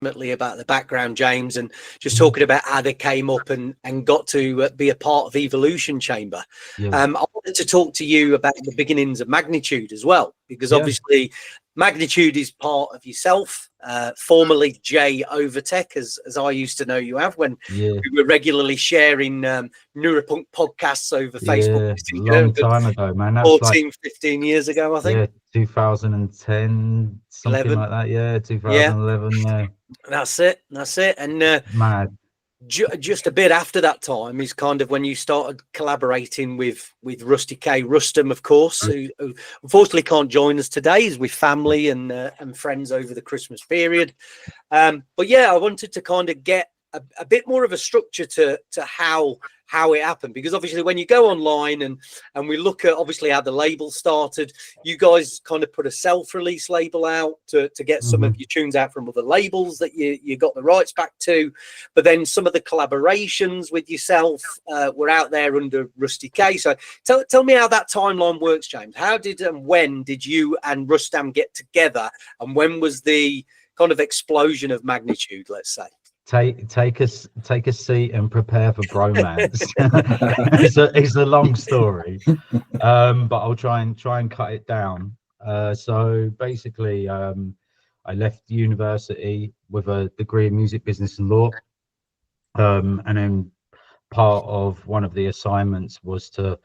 about the background, James, and just talking about how they came up and got to be a part of Evolution Chamber. I wanted to talk to you about the beginnings of Magnitude as well, because obviously Magnitude is part of yourself, formerly Jay Overtech, as I used to know you have, when we were regularly sharing Neurofunk podcasts over Facebook. Long time ago, man. That's 14, like 15 years ago, I think. 2010, something 11. Like that. 2011. That's it. And mad. Just a bit after that time is kind of when you started collaborating with Rustam, of course, who unfortunately can't join us today. He's with family and friends over the Christmas period. But yeah, I wanted to kind of get a bit more of a structure to how it happened, because obviously when you go online and we look at obviously how the label started, you guys kind of put a self-release label out to get some of your tunes out from other labels that you got the rights back to, but then some of the collaborations with yourself were out there under Rusty K. So tell me how that timeline works, James. How did and when did you and Rustam get together, and when was the kind of explosion of Magnitude, let's say? Take a seat and prepare for bromance. It's a long story, but I'll try and cut it down. So basically, I left university with a degree in music business and law, and then part of one of the assignments was to,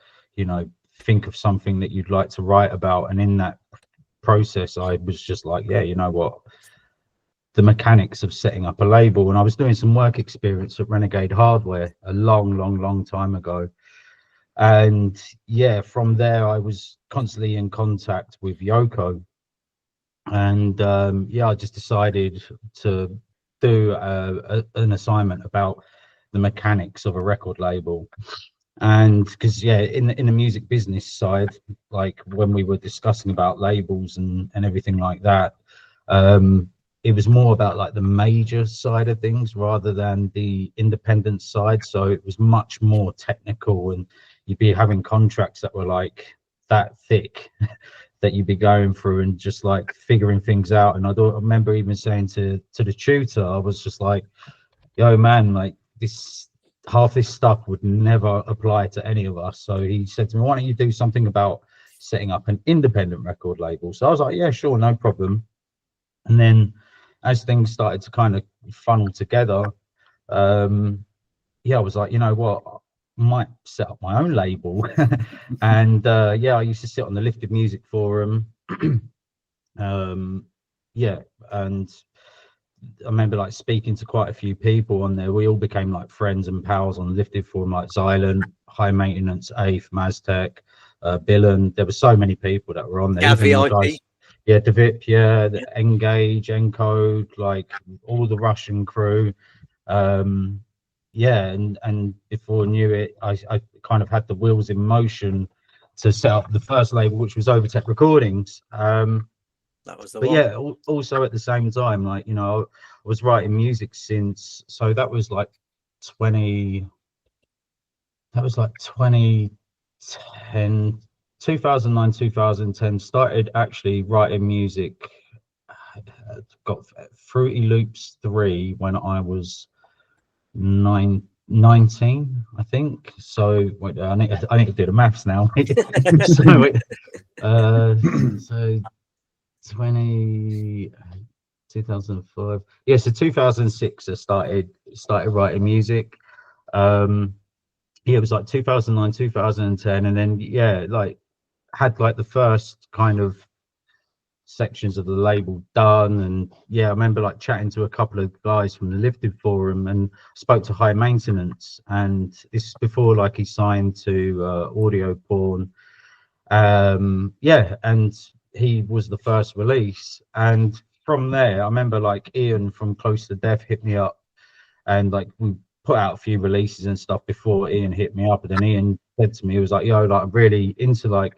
think of something that you'd like to write about. And in that process, I was just like, you know what? The mechanics of setting up a label, and I was doing some work experience at Renegade Hardware a long time ago, and from there I was constantly in contact with Yoko, and I just decided to do an assignment about the mechanics of a record label. And because in the music business side, like when we were discussing about labels and everything like that, it was more about like the major side of things rather than the independent side. So it was much more technical, and you'd be having contracts that were like that thick that you'd be going through and just like figuring things out. And I remember even saying to the tutor, I was just like, yo man, like half this stuff would never apply to any of us. So he said to me, why don't you do something about setting up an independent record label? So I was like, yeah, sure, no problem. And then as things started to kind of funnel together, I was like, you know what, I might set up my own label. And I used to sit on the Lifted Music forum. And I remember like speaking to quite a few people on there. We all became like friends and pals on the Lifted forum, like Xylent, High Maintenance, Afe, Maztec, Billen. There were so many people that were on there. Devip, the Engage, Encode, like all the Russian crew. And before I knew it, I kind of had the wheels in motion to set up the first label, which was Overtech Recordings. That was the one. Also at the same time, like, I was writing music since, so that was like 2010, 2009, 2010, started actually writing music. Got Fruity Loops 3 when I was 19, I think. So wait, I need to do the maths now. So 2005. Yeah, so 2006 I started writing music. It was like 2009, 2010, and then like had like the first kind of sections of the label done. And I remember like chatting to a couple of guys from the Lifted forum, and spoke to High Maintenance, and this is before like he signed to Audio Porn. And he was the first release. And from there I remember like Ian from Close to Death hit me up, and like we put out a few releases and stuff before Ian hit me up. And then Ian said to me, he was like, yo, like I'm really into like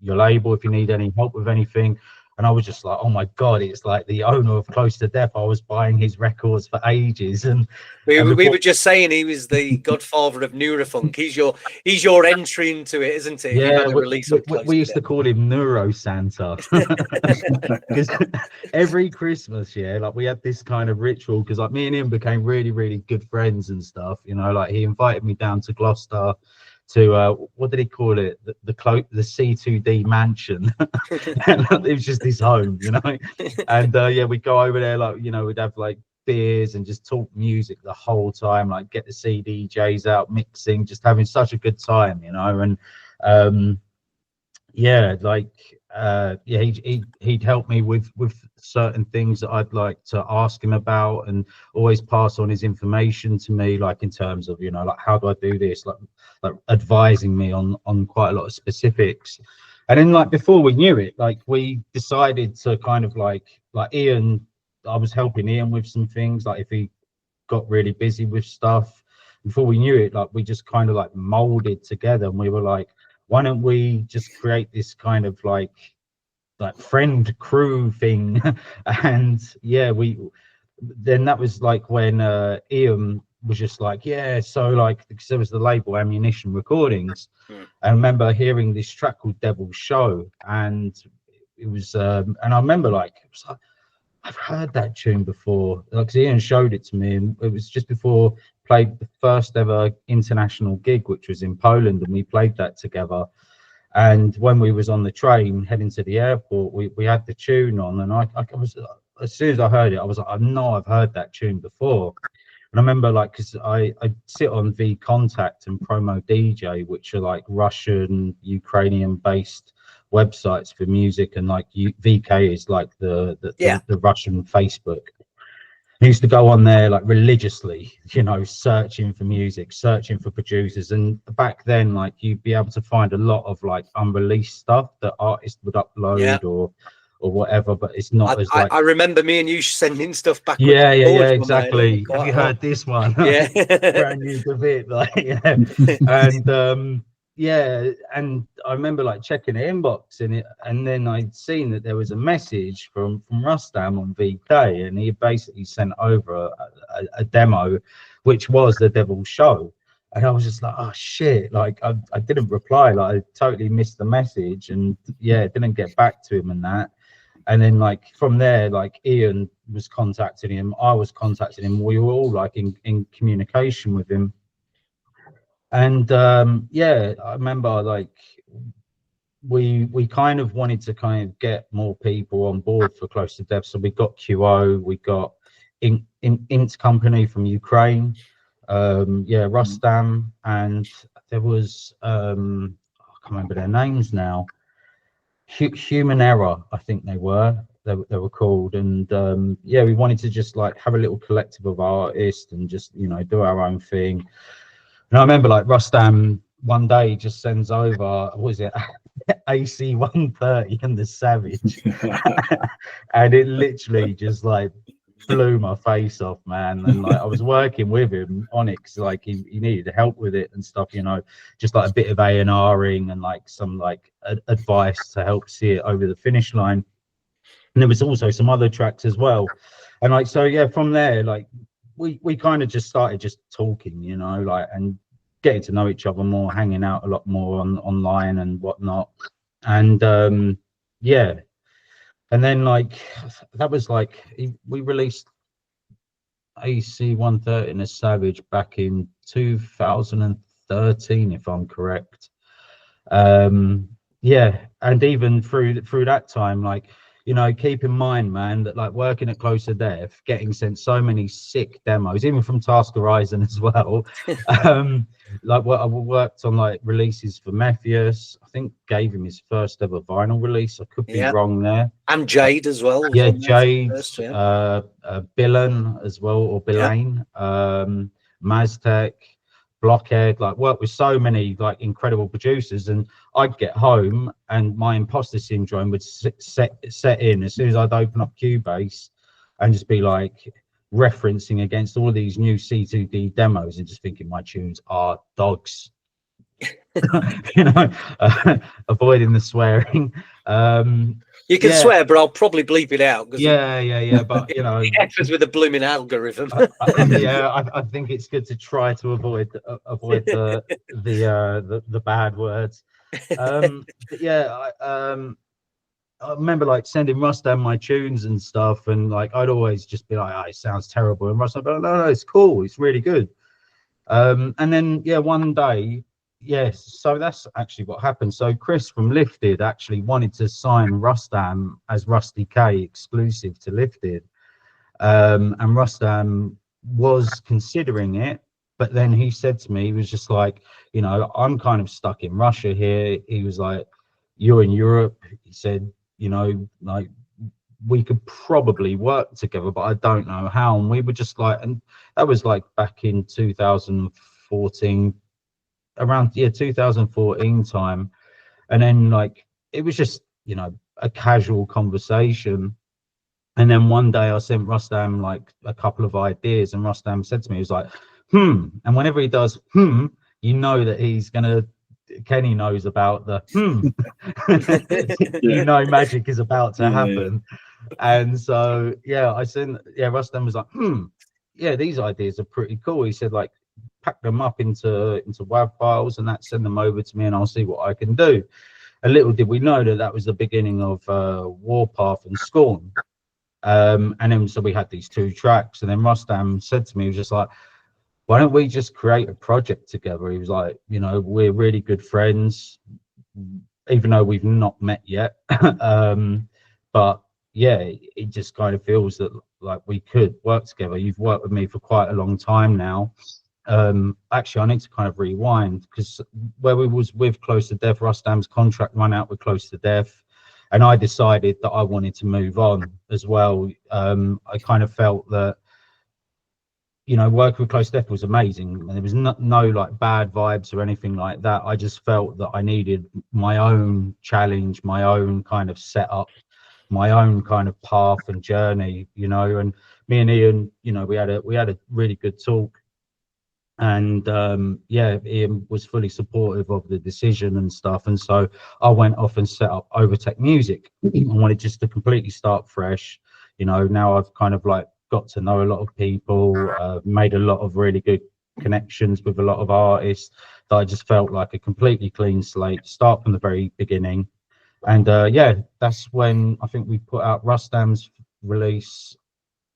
your label, if you need any help with anything, And I was just like, oh my God, it's like the owner of Close to Death. I was buying his records for ages. And we before, were just saying he was the godfather of Neurofunk. He's your entry into it, isn't he? If you had a release on Close we to used to Death. call him Neuro Santa. Because every Christmas, yeah, like we had this kind of ritual, because like me and him became really, really good friends and stuff, you know, like he invited me down to Gloucester to what did he call it, the C2D mansion. It was just his home, you know. And yeah, we'd go over there, like, you know, we'd have like beers and just talk music the whole time, like get the CDJs out, mixing, just having such a good time, you know. And yeah, like yeah, he'd help me with certain things that I'd like to ask him about, and always pass on his information to me, like in terms of, you know, like how do I do this, like advising me on quite a lot of specifics. And then like before we knew it, like we decided to kind of like Ian, I was helping Ian with some things, like if he got really busy with stuff, before we knew it, like we just kind of like molded together, and we were like, why don't we just create this kind of like friend crew thing? And yeah, then that was like when Ian was just like, yeah, so like, because there was the label Ammunition Recordings. I remember hearing this track called Devil's Show, and it was and I remember like, it was like, I've heard that tune before, like Ian showed it to me, and it was just before played the first ever international gig, which was in Poland, and we played that together. And when we was on the train heading to the airport, we had the tune on, and I was, as soon as I heard it, I was like, I know I've heard that tune before. And I remember, like, because I sit on V Contact and Promo DJ, which are like Russian, Ukrainian based websites for music, and like VK is like the Russian Facebook. I used to go on there like religiously, you know, searching for music, searching for producers. And back then, like, you'd be able to find a lot of like unreleased stuff that artists would upload or whatever, but it's not as like, I remember me and you sending stuff back. Yeah, exactly. Have you heard this one? Yeah. Brand new to bit, like, yeah. And yeah, and I remember like checking the inbox in it, and then I'd seen that there was a message from Rustam on VK, and he basically sent over a demo, which was the Devil's Show. And I was just like, oh shit, like I didn't reply, like I totally missed the message, and yeah, didn't get back to him and that. And then like from there, like Ian was contacting him, I was contacting him, we were all like in communication with him. And yeah, I remember like we kind of wanted to kind of get more people on board for Close to Death. So we got QO, we got Int Company from Ukraine, yeah, Rustam, and there was I can't remember their names now. Human Error, I think they were called. And yeah, we wanted to just like have a little collective of artists and just, you know, do our own thing. And I remember like Rustam one day just sends over, what was it, AC 130 and the Savage. And it literally just like blew my face off, man. And like I was working with him on it, cause like he needed help with it and stuff, you know, just like a bit of A&Ring and like some like advice to help see it over the finish line. And there was also some other tracks as well. And like, so yeah, from there, like we kind of just started just talking, you know, like, and getting to know each other more, hanging out a lot more online and whatnot. And yeah, and then like that was like we released AC 130 and a Savage back in 2013, if I'm correct. Yeah, and even through that time, like, you know, keep in mind, man, that like working at Close to Death, getting sent so many sick demos, even from Task Horizon as well. Like what I worked on like releases for Mephius. I think gave him his first ever vinyl release. I could be wrong there. And Jade as well. Yeah, Jade, Billen as well, or Bilane, Maztec, Blockhead, like worked with so many like incredible producers. And I'd get home and my imposter syndrome would set in as soon as I'd open up Cubase and just be like referencing against all these new C2D demos and just thinking my tunes are dogs. you know, avoiding the swearing. You can swear, but I'll probably bleep it out. Yeah. But you know, happens with a blooming algorithm. I think it's good to try to avoid the bad words. But yeah, I remember like sending Rustam my tunes and stuff, and like I'd always just be like, "Oh, it sounds terrible," and Rustam, "No, no, it's cool, it's really good." And then yeah, one day, yes, so that's actually what happened. So Chris from Lifted actually wanted to sign Rustam as Rusty K exclusive to Lifted, and Rustam was considering it, but then he said to me, he was just like, you know, I'm kind of stuck in Russia here. He was like, you're in Europe. He said, you know, like we could probably work together, but I don't know how. And we were just like, and that was like back in 2014, around 2014 time. And then like it was just, you know, a casual conversation. And then one day I sent Rustam like a couple of ideas, and Rustam said to me, he was like, and whenever he does you know that he's gonna, Kenny knows about the you know magic is about to happen. And so yeah, I sent, Rustam was like, yeah, these ideas are pretty cool. He said, like, pack them up into WAV files and that, send them over to me and I'll see what I can do. And little did we know that that was the beginning of Warpath and Scorn. And then so we had these 2 tracks, and then Rustam said to me, he was just like, why don't we just create a project together? He was like, you know, we're really good friends, even though we've not met yet. But yeah, it just kind of feels that like we could work together. You've worked with me for quite a long time now. Actually, I need to kind of rewind, because where we was with Close to Death, Rustam's contract ran out with Close to Death, and I decided that I wanted to move on as well. I kind of felt that, you know, working with Close to Death was amazing, and there was no like bad vibes or anything like that. I just felt that I needed my own challenge, my own kind of setup, my own kind of path and journey, you know. And me and Ian, you know, we had a really good talk, and yeah, Ian was fully supportive of the decision and stuff. And so I went off and set up Overtech Music. I wanted just to completely start fresh. You know, now I've kind of like got to know a lot of people, made a lot of really good connections with a lot of artists, that I just felt like a completely clean slate, start from the very beginning. And yeah, that's when I think we put out Rustam's release,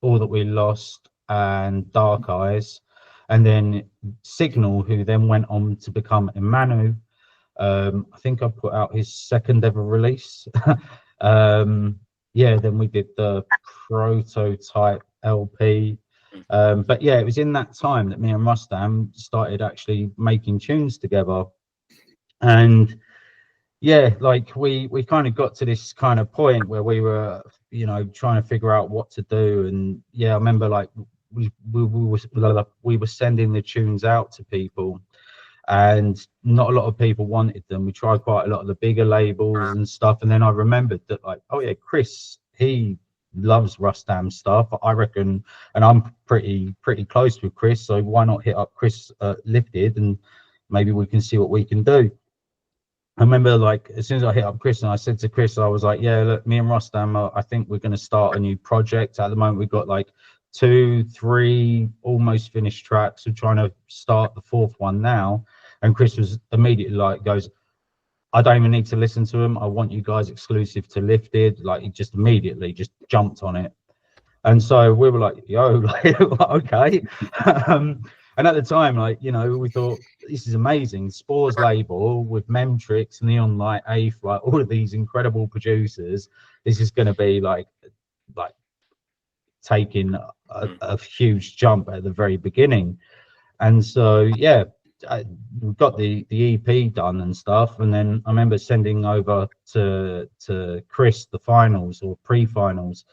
All That We Lost and Dark Eyes, and then Signal, who then went on to become Emanu. I think I put out his 2nd ever release. Yeah, then we did the Prototype LP. But yeah, it was in that time that me and Rustam started actually making tunes together. And yeah, like we kind of got to this kind of point where we were, you know, trying to figure out what to do. And yeah, I remember like we were sending the tunes out to people, and not a lot of people wanted them. We tried quite a lot of the bigger labels and stuff, and then I remembered that, like, oh yeah, Chris, he loves Rustam stuff, I reckon, and I'm pretty close with Chris, so why not hit up Chris Lifted, and maybe we can see what we can do. I remember, like, as soon as I hit up Chris, and I said to Chris, I was like, yeah, look, me and Rustam, I think we're going to start a new project. At the moment, we've got like 2, 3 almost finished tracks. We're trying to start the 4th one now. And Chris was immediately like, goes, I don't even need to listen to him. I want you guys exclusive to Lifted. Like, he just immediately just jumped on it. And so we were like, yo, like, okay. And at the time, like, you know, we thought, this is amazing. Spore's label with Memtrix, Neon Light, Ape, like all of these incredible producers. This is going to be like taking a huge jump at the very beginning. And so, yeah, we got the EP done and stuff. And then I remember sending over to Chris the finals or pre-finals.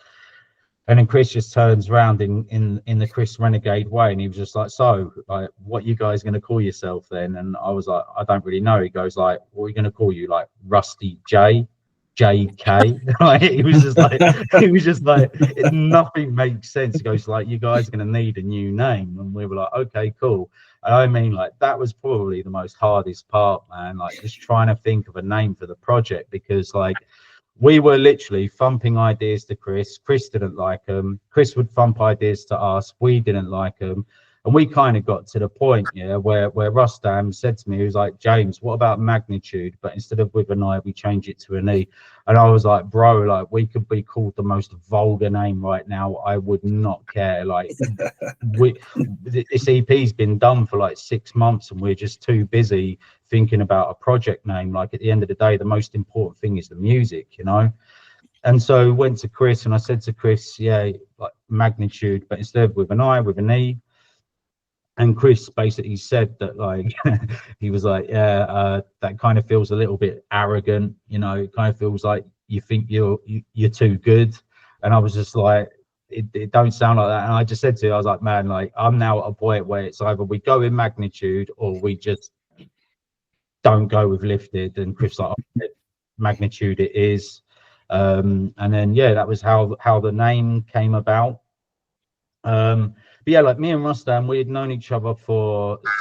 And then Chris just turns around in the Chris Renegade way, and he was just like, so, like, what you guys going to call yourself then? And I was like, I don't really know. He goes like, what are you going to call you, like Rusty J? JK. Like, it was just like, nothing makes sense. He goes like, you guys are going to need a new name. And we were like, okay, cool. And I mean, like, that was probably the most hardest part, man. Like, just trying to think of a name for the project, because like, we were literally thumping ideas to Chris. Chris didn't like them. Chris would thump ideas to us. We didn't like them. And we kind of got to the point, yeah, where Rustam said to me, he was like, James, what about Magnitude? But instead of with an I, we change it to an E. And I was like, bro, like, we could be called the most vulgar name right now. I would not care. Like, this EP's been done for like 6 months and we're just too busy thinking about a project name. Like, at the end of the day, the most important thing is the music, you know? And so went to Chris and I said to Chris, yeah, like Magnitude, but instead of with an I, with an E. And Chris basically said that, like, he was like, yeah, that kind of feels a little bit arrogant, you know, it kind of feels like you think you're too good. And I was just like, it don't sound like that. And I just said to him, I was like, man, like, I'm now at a point where it's either we go in Magnitude or we just don't go with Lifted. And Chris like, oh, Magnitude it is. And then, yeah, that was how the name came about. But yeah, like, me and Rustam, we had known each other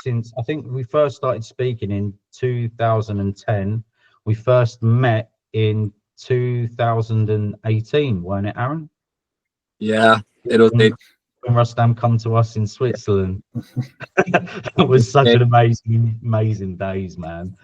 since I think we first started speaking in 2010. We first met in 2018, weren't it, Aaron? Yeah, it was. When Rustam come to us in Switzerland. It was such an amazing days, man.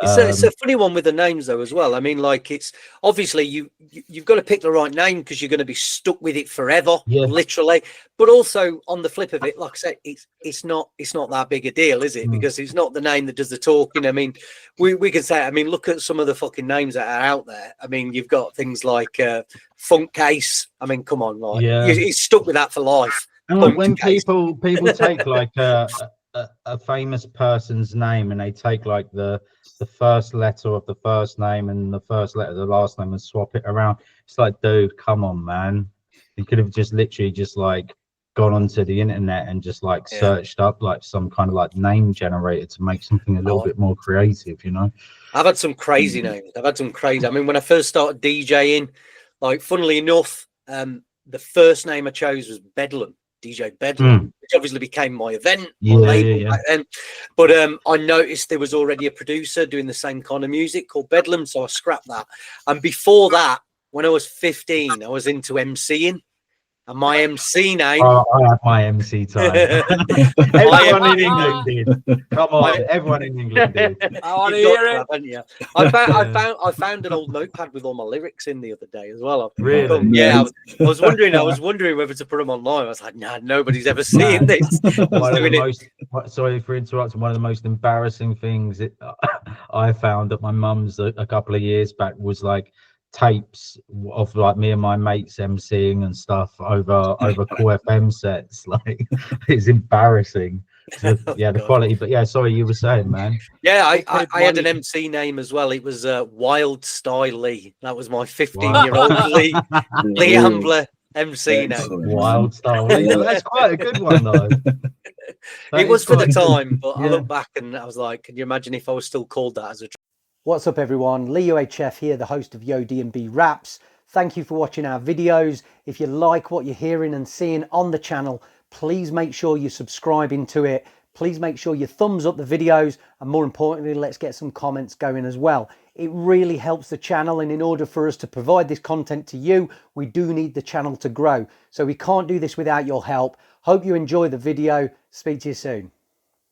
It's a funny one with the names though as well. I mean, like, it's obviously you've got to pick the right name because you're going to be stuck with it forever, literally. But also on the flip of it, like I said, it's not that big a deal, is it? Because it's not the name that does the talking. I mean, we can say, I mean, look at some of the fucking names that are out there. I mean, you've got things like Funk Case. I mean, come on, like, he's stuck with that for life. And like, when people take like a famous person's name and they take like the first letter of the first name and the first letter of the last name and swap it around, it's like, dude, come on, man. You could have just literally just like gone onto the internet and just like searched up like some kind of like name generator to make something a little bit more creative, you know. I've had some crazy names. I mean, when I first started DJing, like, funnily enough, the first name I chose was Bedlam. DJ Bedlam, which obviously became my event, my label back then. But I noticed there was already a producer doing the same kind of music called Bedlam, so I scrapped that. And before that, when I was 15, I was into MCing. And my MC name... Oh, I have my MC time. Everyone in England did. Come on, everyone in England did. I want to hear it. I found an old notepad with all my lyrics in the other day as well. Really? Yeah, I was wondering whether to put them online. I was like, nah, nobody's ever seen this. Sorry for interrupting. One of the most embarrassing things I found at my mum's a couple of years back was like tapes of like me and my mates MCing and stuff over Cool FM sets. Like, it's embarrassing. So, the quality. But yeah, sorry, you were saying, man. Yeah, I had an MC name as well. It was Wild Style Lee. That was my 15-year-old Lee Ambler MC name. Wild Style Lee. That's quite a good one though. It was for the time, but I look back and I was like, can you imagine if I was still called that as a... What's up, everyone? Lee UHF here, the host of DNB Wraps. Thank you for watching our videos. If you like what you're hearing and seeing on the channel, please make sure you're subscribing to it. Please make sure you thumbs up the videos, and more importantly, let's get some comments going as well. It really helps the channel, and in order for us to provide this content to you, we do need the channel to grow. So we can't do this without your help. Hope you enjoy the video. Speak to you soon.